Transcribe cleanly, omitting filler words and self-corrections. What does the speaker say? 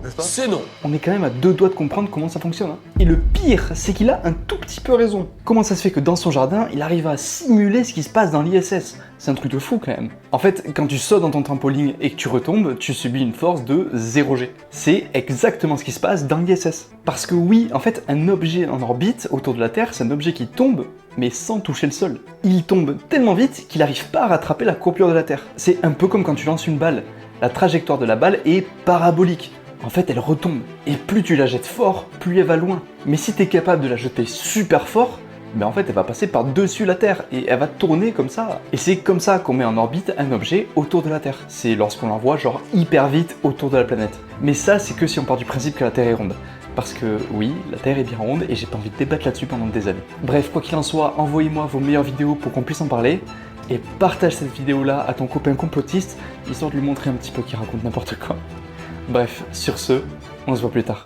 n'est-ce pas? C'est non. On est quand même à deux doigts de comprendre comment ça fonctionne. Hein. Et le pire, c'est qu'il a un tout petit peu raison. Comment ça se fait que dans son jardin, il arrive à simuler ce qui se passe dans l'ISS? C'est un truc de fou quand même. En fait, quand tu sautes dans ton trampoline et que tu retombes, tu subis une force de 0G. C'est exactement ce qui se passe dans l'ISS. Parce que oui, en fait, un objet en orbite autour de la Terre, c'est un objet qui tombe, mais sans toucher le sol. Il tombe tellement vite qu'il n'arrive pas à rattraper la courbure de la Terre. C'est un peu comme quand tu lances une balle. La trajectoire de la balle est parabolique. En fait, elle retombe. Et plus tu la jettes fort, plus elle va loin. Mais si tu es capable de la jeter super fort, ben en fait, elle va passer par-dessus la Terre et elle va tourner comme ça. Et c'est comme ça qu'on met en orbite un objet autour de la Terre. C'est lorsqu'on l'envoie genre hyper vite autour de la planète. Mais ça, c'est que si on part du principe que la Terre est ronde. Parce que oui, la Terre est bien ronde et j'ai pas envie de débattre là-dessus pendant des années. Bref, quoi qu'il en soit, envoyez-moi vos meilleures vidéos pour qu'on puisse en parler. Et partage cette vidéo-là à ton copain complotiste, histoire de lui montrer un petit peu qu'il raconte n'importe quoi. Bref, sur ce, on se voit plus tard.